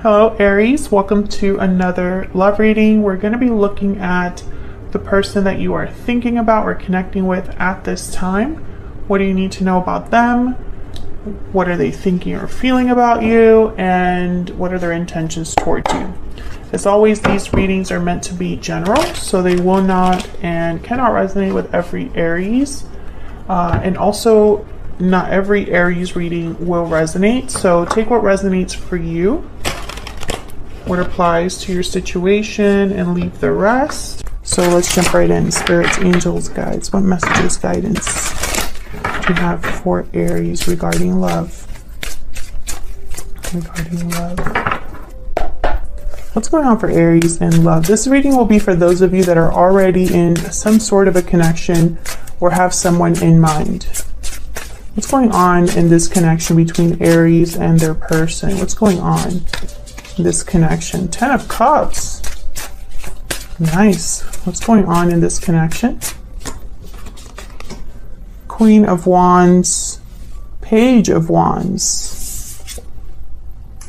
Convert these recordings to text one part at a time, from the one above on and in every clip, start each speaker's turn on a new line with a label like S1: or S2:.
S1: Hello Aries, welcome to another love reading. We're going to be looking at the person that you are thinking about or connecting with at this time. What do you need to know about them? What are they thinking or feeling about you? And what are their intentions towards you? As always, these readings are meant to be general, so they will not and cannot resonate with every Aries. And also, not every Aries reading will resonate, so take what resonates for you, what applies to your situation, and leave the rest. So let's jump right in. Spirits, angels, guides, what messages, guidance do you have for Aries regarding love? What's going on for Aries in love? This reading will be for those of you that are already in some sort of a connection or have someone in mind. What's going on in this connection between Aries and their person? What's going on? This connection? 10 of Cups. Nice. What's going on in this connection? Queen of Wands, Page of Wands.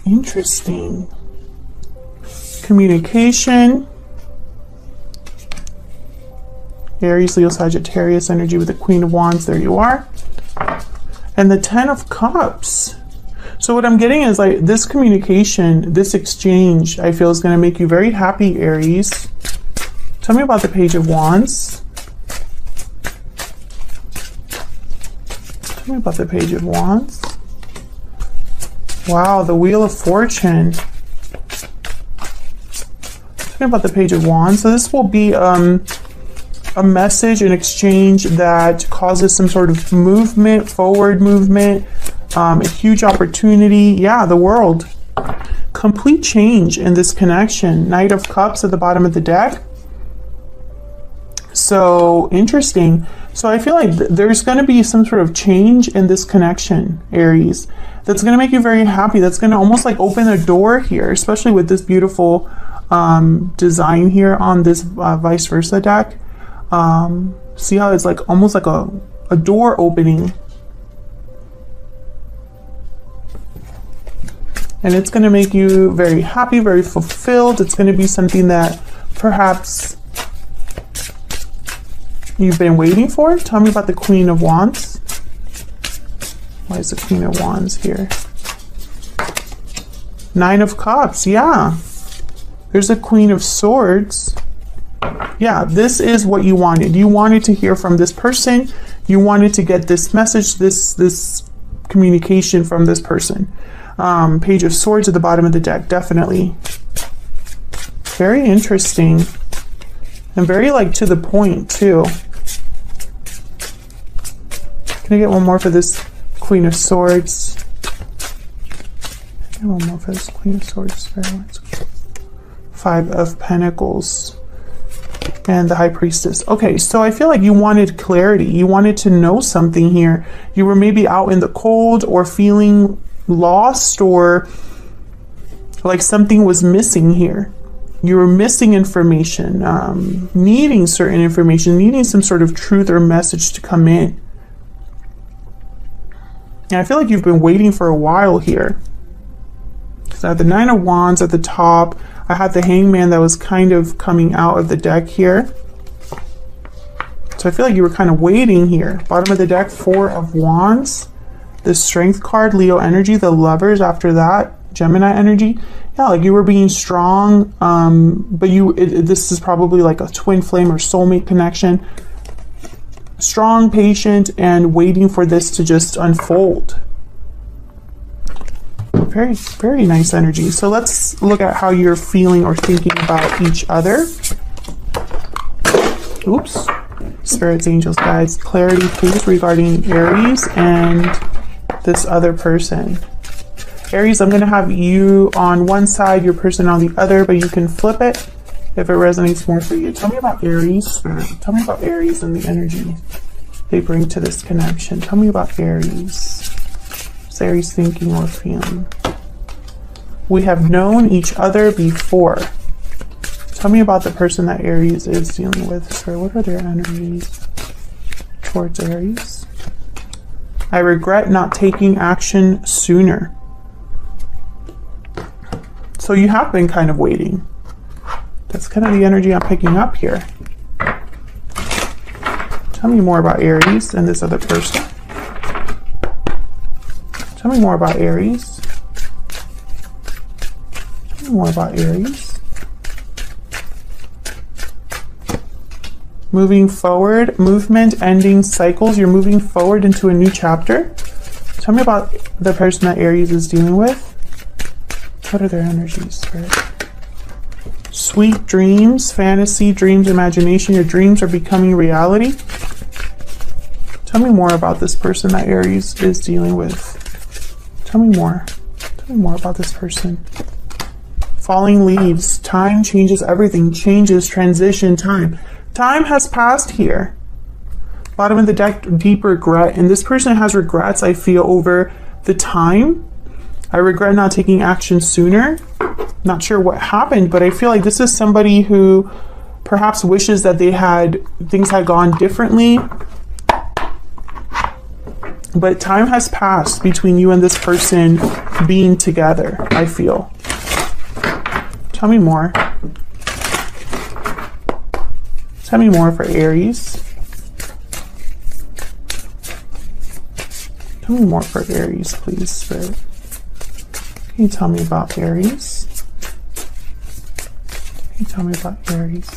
S1: Interesting. Communication. Aries, Leo, Sagittarius energy with the Queen of Wands. There you are. And the 10 of Cups. So what I'm getting is like this communication, this exchange, I feel is going to make you very happy, Aries. Tell me about the Page of Wands. Tell me about the Page of Wands. Wow, the Wheel of Fortune. Tell me about the Page of Wands. So this will be a message, an exchange that causes some sort of movement, forward movement. A huge opportunity. Yeah, the world. Complete change in this connection. Knight of Cups at the bottom of the deck. So interesting. So I feel like there's going to be some sort of change in this connection, Aries, that's going to make you very happy. That's going to almost like open a door here, especially with this beautiful design here on this vice versa deck. See how it's like almost like a door opening. And it's going to make you very happy, very fulfilled. It's going to be something that perhaps you've been waiting for. Tell me about the Queen of Wands. Why is the Queen of Wands here? 9 of Cups, yeah. There's a Queen of Swords. Yeah, this is what you wanted. You wanted to hear from this person. You wanted to get this message, this communication from this person. Page of Swords at the bottom of the deck, definitely. Very interesting. And very like to the point too. Can I get one more for this Queen of Swords? Get one more for this Queen of Swords. 5 of Pentacles. And the High Priestess. Okay, so I feel like you wanted clarity. You wanted to know something here. You were maybe out in the cold or feeling lost, or like something was missing here. You were missing information, needing certain information, needing some sort of truth or message to come in. And I feel like you've been waiting for a while here. So I have the 9 of Wands at the top. I had the Hangman that was kind of coming out of the deck here. So I feel like you were kind of waiting here. Bottom of the deck, 4 of Wands. The Strength card, Leo energy, the Lovers after that, Gemini energy. Yeah, like you were being strong, but this is probably like a twin flame or soulmate connection. Strong, patient, and waiting for this to just unfold. Very, very nice energy. So let's look at how you're feeling or thinking about each other. Oops. Spirits, angels, guides, clarity, please, regarding Aries and this other person. Aries, I'm going to have you on one side, your person on the other, but you can flip it if it resonates more for you. Tell me about Aries, Spirit. Tell me about Aries and the energy they bring to this connection. Tell me about Aries. What's Aries thinking or feeling? We have known each other before. Tell me about the person that Aries is dealing with. Spirit, what are their energies towards Aries? I regret not taking action sooner. So you have been kind of waiting. That's kind of the energy I'm picking up here. Tell me more about Aries and this other person. Tell me more about Aries. Tell me more about Aries. Moving forward, movement, ending cycles. You're moving forward into a new chapter. Tell me about the person that Aries is dealing with. What are their energies, Spirit? Sweet dreams, fantasy, dreams, imagination. Your dreams are becoming reality. Tell me more about this person that Aries is dealing with. Tell me more. Tell me more about this person. Falling leaves. Time changes everything. Changes, transition, time. Time has passed here. Bottom of the deck, deep regret. And this person has regrets, I feel, over the time. I regret not taking action sooner. Not sure what happened, but I feel like this is somebody who perhaps wishes that things had gone differently. But time has passed between you and this person being together, I feel. Tell me more. Tell me more for Aries. Tell me more for Aries, please, Spirit. Can you tell me about Aries? Can you tell me about Aries?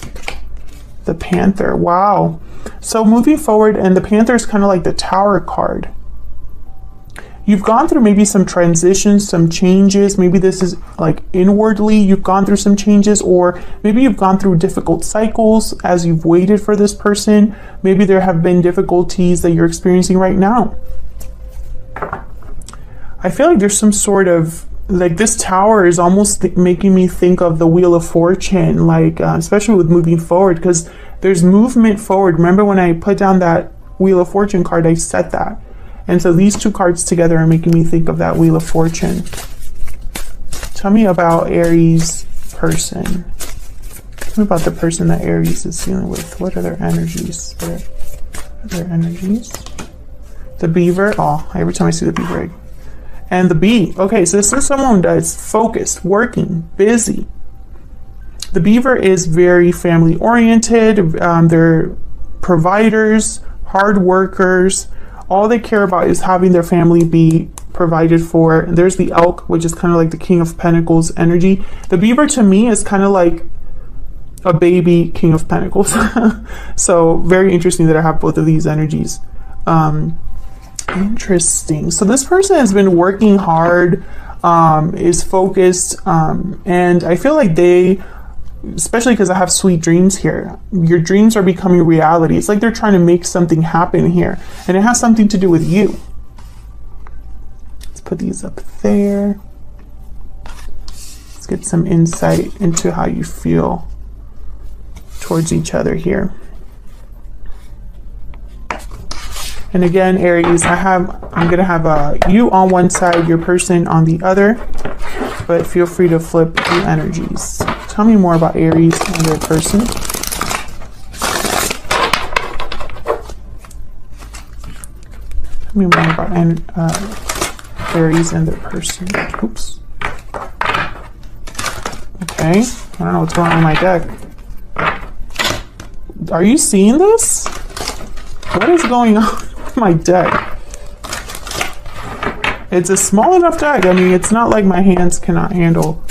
S1: The Panther. Wow. So moving forward, and the Panther is kind of like the Tower card. You've gone through maybe some transitions, some changes. Maybe this is like inwardly you've gone through some changes, or maybe you've gone through difficult cycles as you've waited for this person. Maybe there have been difficulties that you're experiencing right now. I feel like there's some sort of, like, this Tower is almost making me think of the Wheel of Fortune, like especially with moving forward, because there's movement forward. Remember when I put down that Wheel of Fortune card, I said that. And so these two cards together are making me think of that Wheel of Fortune. Tell me about Aries person. Tell me about the person that Aries is dealing with. What are their energies? What are their energies? The Beaver. Oh, every time I see the Beaver egg. And the Bee. Okay, so this is someone that's focused, working, busy. The Beaver is very family oriented. They're providers, hard workers. All they care about is having their family be provided for. And there's the Elk, which is kind of like the King of Pentacles energy. The Beaver to me is kind of like a baby King of Pentacles. So very interesting that I have both of these energies. Interesting. So this person has been working hard, is focused, and I feel like they, especially because I have sweet dreams here, your dreams are becoming reality. It's like they're trying to make something happen here, and it has something to do with you. Let's put these up there. Let's get some insight into how you feel towards each other here. And again, Aries, I'm gonna have you on one side, your person on the other, but feel free to flip the energies. Tell me more about Aries and their person. Tell me more about Aries and their person. Oops. Okay, I don't know what's going on in my deck. Are you seeing this? What is going on with my deck? It's a small enough deck. I mean, it's not like my hands cannot handle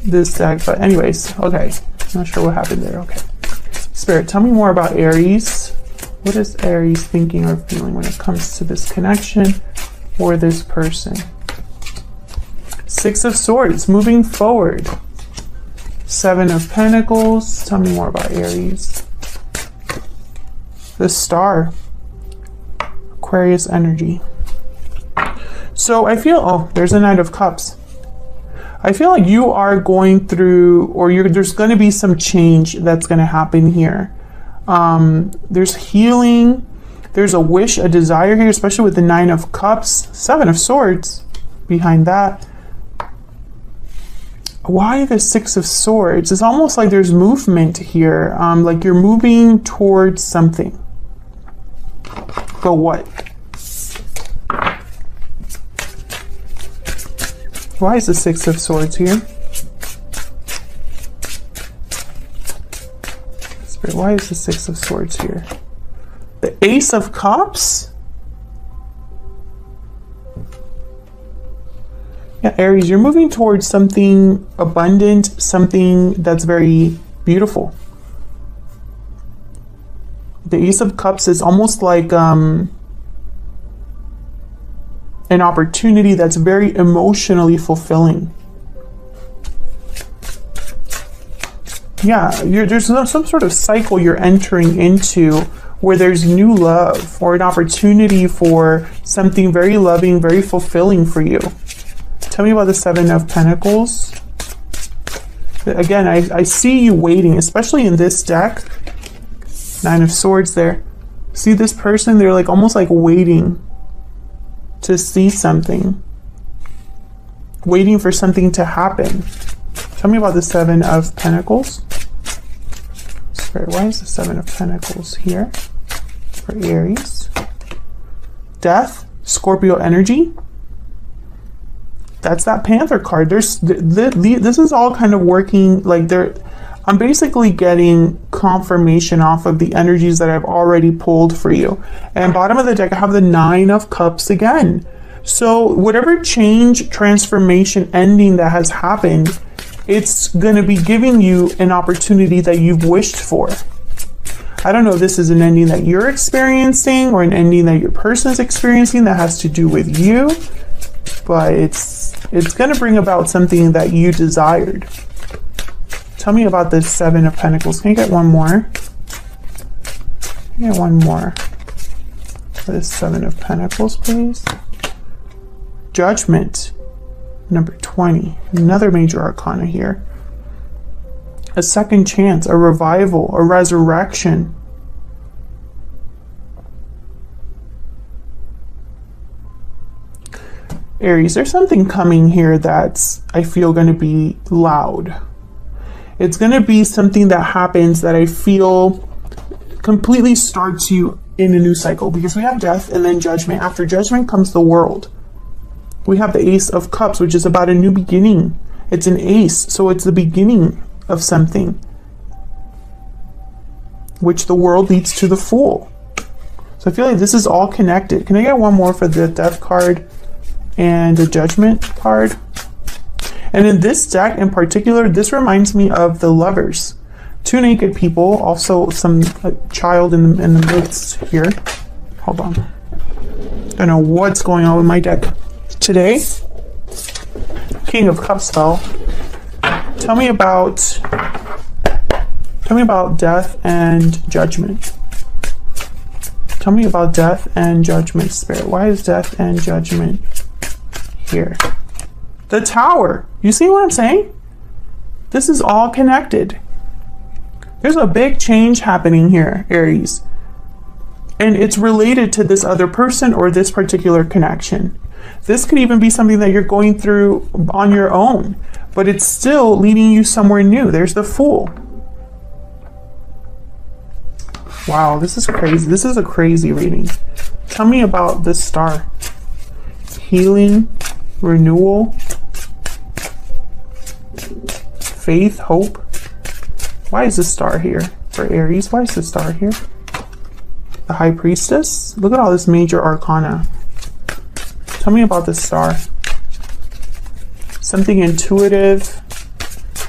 S1: this deck, but anyways, okay. Not sure what happened there. Okay. Spirit, tell me more about Aries. What is Aries thinking or feeling when it comes to this connection or this person? Six of Swords, moving forward. Seven of Pentacles. Tell me more about Aries. The Star. Aquarius energy. So I feel, oh, there's a Knight of Cups. I feel like you are going through, or there's going to be some change that's going to happen here. There's healing. There's a wish, a desire here, especially with the Nine of Cups. Seven of Swords behind that. Why the Six of Swords? It's almost like there's movement here. Like you're moving towards something. But what? Why is the Six of Swords here? Spirit, why is the Six of Swords here? The Ace of Cups? Yeah, Aries, you're moving towards something abundant, something that's very beautiful. The Ace of Cups is almost like an opportunity that's very emotionally fulfilling. Yeah, there's some sort of cycle you're entering into where there's new love or an opportunity for something very loving, very fulfilling for you. Tell me about the Seven of Pentacles. Again, I see you waiting, especially in this deck. Nine of Swords there. See this person? They're like almost like waiting to see something. Waiting for something to happen. Tell me about the Seven of Pentacles. Spirit, why is the Seven of Pentacles here for Aries? Death, Scorpio energy. That's that Panther card. This is all kind of working like I'm basically getting confirmation off of the energies that I've already pulled for you. And bottom of the deck, I have the Nine of Cups again. So whatever change, transformation, ending that has happened, it's going to be giving you an opportunity that you've wished for. I don't know if this is an ending that you're experiencing or an ending that your person is experiencing that has to do with you, but it's going to bring about something that you desired. Tell me about this Seven of Pentacles. Can you get one more? Can you get one more for this Seven of Pentacles, please? Judgment, number 20. Another major arcana here. A second chance, a revival, a resurrection. Aries, there's something coming here that's, I feel, going to be loud. It's going to be something that happens that I feel completely starts you in a new cycle, because we have death and then judgment. After judgment comes the world. We have the Ace of Cups, which is about a new beginning. It's an ace, so it's the beginning of something, which the world leads to the Fool. So I feel like this is all connected. Can I get one more for the Death card and the Judgment card? And in this deck in particular, this reminds me of the Lovers. Two naked people, also some child in the midst here. Hold on. Don't know what's going on with my deck today. King of Cups fell. Tell me about death and judgment. Tell me about death and judgment, Spirit. Why is death and judgment here? The Tower. You see what I'm saying? This is all connected. There's a big change happening here, Aries. And it's related to this other person or this particular connection. This could even be something that you're going through on your own, but it's still leading you somewhere new. There's the Fool. Wow, this is crazy. This is a crazy reading. Tell me about this Star. Healing, renewal, faith, hope. Why is this Star here for Aries? Why is this Star here? The High Priestess. Look at all this major arcana. Tell me about this Star. Something intuitive,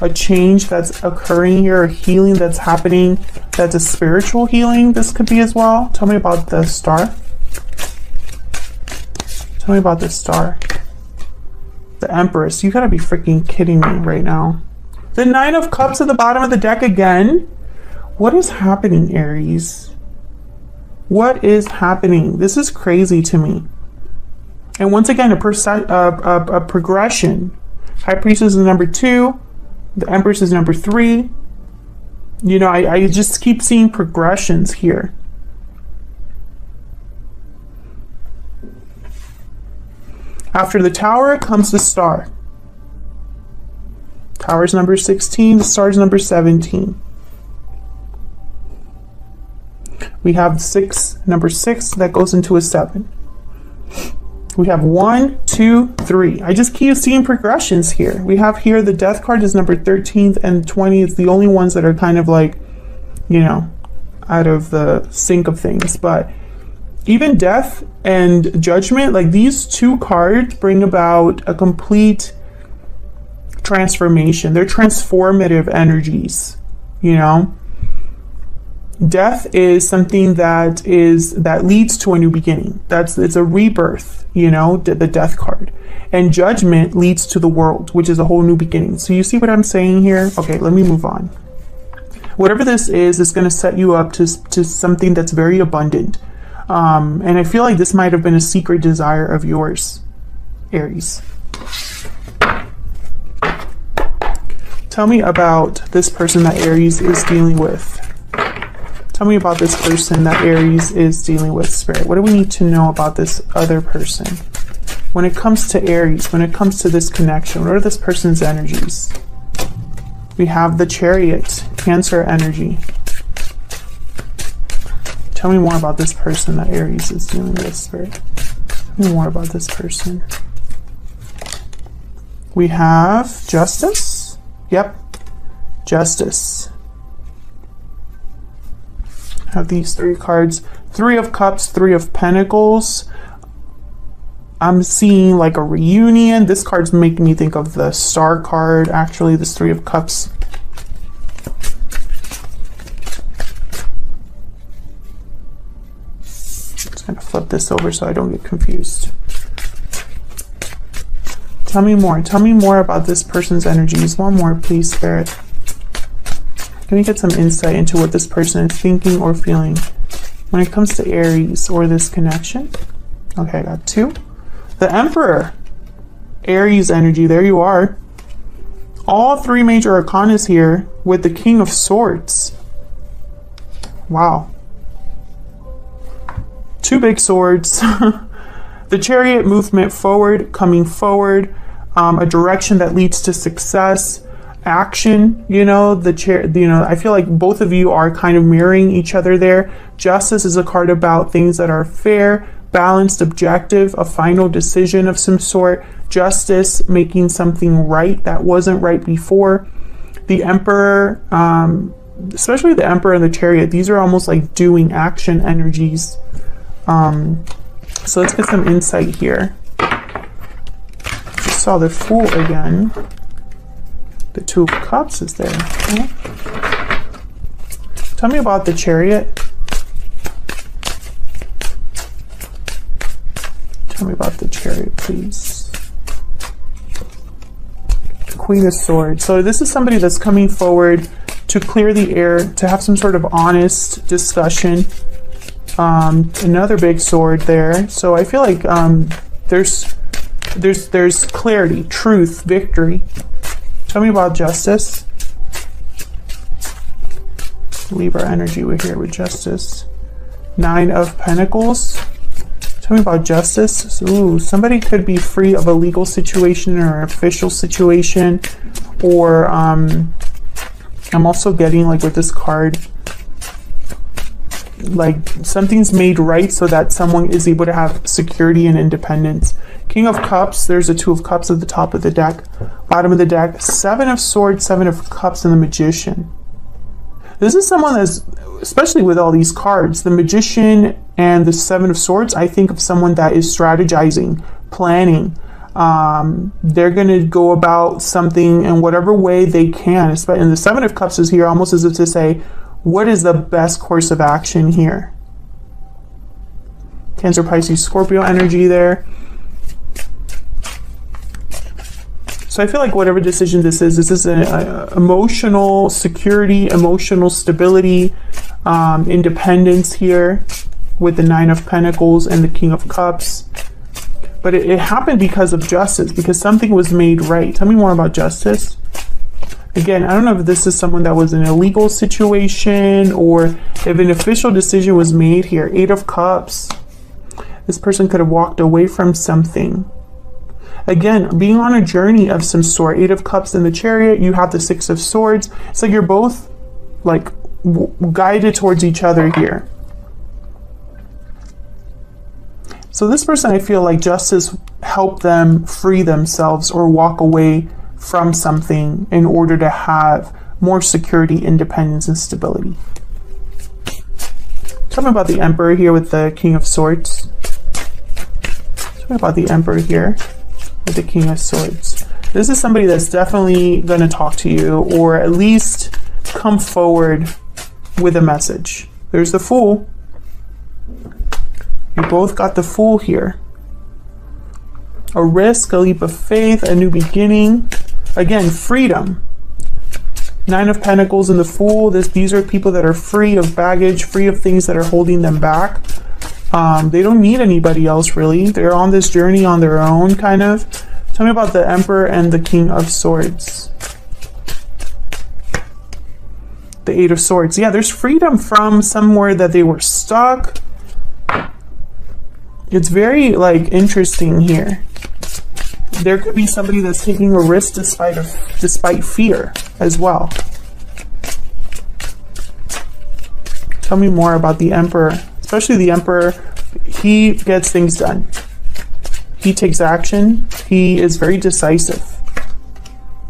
S1: a change that's occurring here, a healing that's happening, that's a spiritual healing. This could be as well. Tell me about the Star. Tell me about this Star. The Empress. You gotta be freaking kidding me right now. The Nine of Cups at the bottom of the deck again. What is happening, Aries? What is happening? This is crazy to me. And once again, a progression. High Priestess is number 2. The Empress is number 3. You know, I just keep seeing progressions here. After the Tower comes the Star. Tower's number 16, the Star's number 17. We have number 6 that goes into a 7. We have 1, 2, 3. I just keep seeing progressions here. We have here the death card is number 13th and 20. It's the only ones that are kind of like, you know, out of the sync of things. But even death and judgment, like these two cards bring about a complete transformation. They're transformative energies, you know. Death is something that leads to a new beginning. It's a rebirth, you know, the death card. And judgment leads to the world, which is a whole new beginning. So you see what I'm saying here? Okay, let me move on. Whatever this is going to set you up to something that's very abundant. And I feel like this might have been a secret desire of yours, Aries. Tell me about this person that Aries is dealing with. Tell me about this person that Aries is dealing with, Spirit. What do we need to know about this other person? When it comes to Aries, when it comes to this connection, what are this person's energies? We have the Chariot, Cancer energy. Tell me more about this person that Aries is dealing with, Spirit. Tell me more about this person. We have Justice. Yep, Justice. Have these 3 cards. 3 of Cups, 3 of Pentacles. I'm seeing like a reunion. This card's making me think of the Star card, actually, this 3 of Cups. Just gonna flip this over so I don't get confused. Tell me more. Tell me more about this person's energies. One more, please, Spirit. Can we get some insight into what this person is thinking or feeling when it comes to Aries or this connection? Okay, I got 2. The Emperor. Aries energy. There you are. All 3 major arcanas here with the King of Swords. Wow. 2 big swords. The Chariot, movement forward, coming forward. A direction that leads to success. Action, you know, I feel like both of you are kind of mirroring each other there. Justice is a card about things that are fair, balanced, objective, a final decision of some sort. Justice, making something right that wasn't right before. The Emperor, especially the Emperor and the Chariot, these are almost like doing action energies. So let's get some insight here. Just saw the Fool again. The 2 of Cups is there. Okay. Tell me about the Chariot. Tell me about the Chariot, please. The Queen of Swords. So this is somebody that's coming forward to clear the air, to have some sort of honest discussion. Another big sword there. So I feel like there's clarity, truth, victory. Tell me about Justice. Libra energy we're here with Justice. 9 of Pentacles. Tell me about Justice. Ooh, somebody could be free of a legal situation or an official situation. Or I'm also getting, like, with this card, like something's made right so that someone is able to have security and independence. King of Cups, there's a 2 of Cups at the top of the deck. Bottom of the deck, 7 of Swords, 7 of Cups, and the Magician. This is someone that's, especially with all these cards, the Magician and the 7 of Swords, I think of someone that is strategizing, planning. They're going to go about something in whatever way they can. And the 7 of Cups is here almost as if to say, what is the best course of action here? Cancer, Pisces, Scorpio energy there. So I feel like whatever decision this is an emotional security, emotional stability, independence here with the 9 of Pentacles and the King of Cups. But it happened because of Justice, because something was made right. Tell me more about Justice. Again, I don't know if this is someone that was in a legal situation or if an official decision was made here. 8 of Cups. This person could have walked away from something. Again, being on a journey of some sort. 8 of Cups in the Chariot. You have the 6 of Swords. It's like you're both like guided towards each other here. So this person, I feel like justice helped them free themselves or walk away from something in order to have more security, independence, and stability. Tell me about the Emperor here with the King of Swords. Tell me about the Emperor here with the King of Swords. This is somebody that's definitely going to talk to you, or at least come forward with a message. There's the Fool. You both got the Fool here. A risk, a leap of faith, a new beginning. Again, freedom. Nine of Pentacles and the Fool. These are people that are free of baggage, free of things that are holding them back. They don't need anybody else, really. They're on this journey on their own, kind of. Tell me about the Emperor and the King of Swords. The Eight of Swords. Yeah, there's freedom from somewhere that they were stuck. It's very, like, interesting here. There could be somebody that's taking a risk despite fear as well. Tell me more about the Emperor. Especially the Emperor. He gets things done. He takes action. He is very decisive.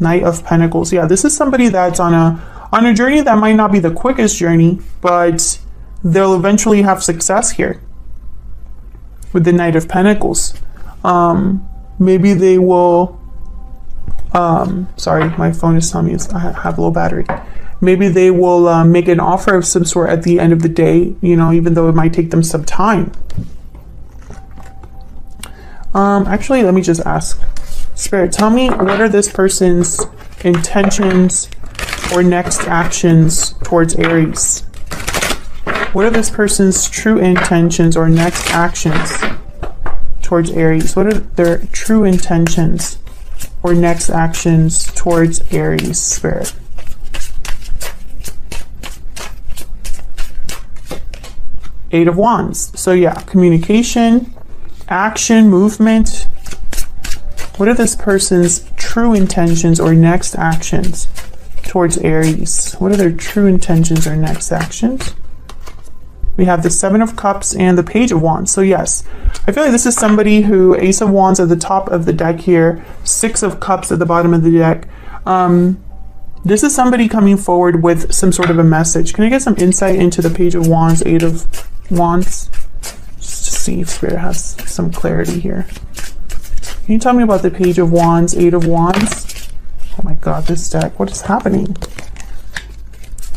S1: Knight of Pentacles. Yeah, this is somebody that's on a journey that might not be the quickest journey, but they'll eventually have success here with the Knight of Pentacles. Maybe they will, sorry, my phone is telling me I have low battery. Maybe they will make an offer of some sort at the end of the day, you know, even though it might take them some time. Actually, let me just ask. Spirit, tell me, what are this person's intentions or next actions towards Aries? What are this person's true intentions or next actions towards Aries? What are their true intentions or next actions towards Aries, Spirit? Eight of Wands. So yeah, communication, action, movement. What are this person's true intentions or next actions towards Aries? What are their true intentions or next actions? We have the Seven of Cups and the Page of Wands. So yes, I feel like this is somebody who, Ace of Wands at the top of the deck here, Six of Cups at the bottom of the deck. This is somebody coming forward with some sort of a message. Can I get some insight into the Page of Wands, Eight of Wands? Just to see if Spirit has some clarity here. Can you tell me about the Page of Wands, Eight of Wands? Oh my God, this deck, what is happening?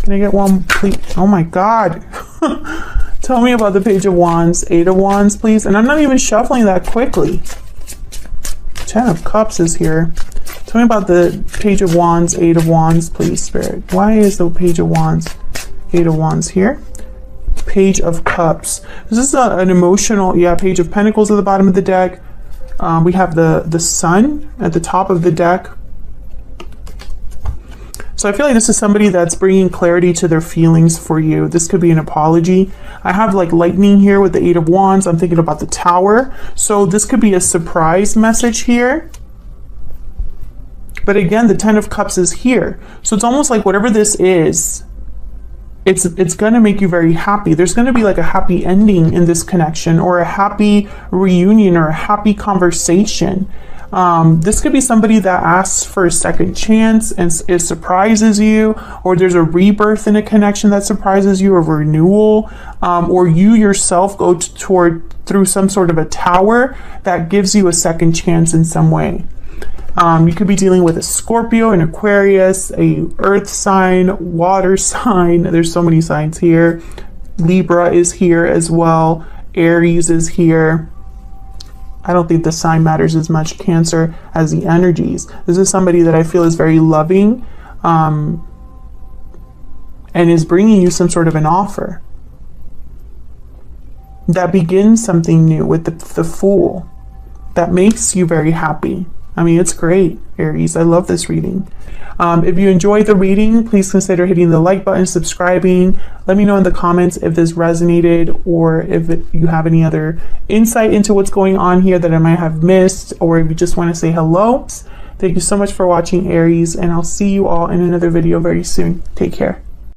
S1: Can I get one, please? Oh my God. Tell me about the Page of Wands, Eight of Wands, please. And I'm not even shuffling that quickly. Ten of Cups is here. Tell me about the Page of Wands, Eight of Wands, please, Spirit. Why is the Page of Wands, Eight of Wands here? Page of Cups. This is an emotional, yeah, Page of Pentacles at the bottom of the deck. We have the Sun at the top of the deck. So I feel like this is somebody that's bringing clarity to their feelings for you. This could be an apology. I have like lightning here with the Eight of Wands. I'm thinking about the Tower. So this could be a surprise message here. But again, the Ten of Cups is here. So it's almost like whatever this is, it's going to make you very happy. There's going to be like a happy ending in this connection, or a happy reunion, or a happy conversation. This could be somebody that asks for a second chance and it surprises you, or there's a rebirth in a connection that surprises you, or renewal, or you yourself go through some sort of a tower that gives you a second chance in some way. You could be dealing with a Scorpio, an Aquarius, a earth sign, water sign. There's so many signs here. Libra is here as well. Aries is here. I don't think the sign matters as much, Cancer, as the energies. This is somebody that I feel is very loving, and is bringing you some sort of an offer that begins something new with the Fool, that makes you very happy. I mean, it's great, Aries. I love this reading. If you enjoyed the reading, please consider hitting the like button, subscribing. Let me know in the comments if this resonated, or if you have any other insight into what's going on here that I might have missed, or if you just want to say hello. Thank you so much for watching, Aries, and I'll see you all in another video very soon. Take care.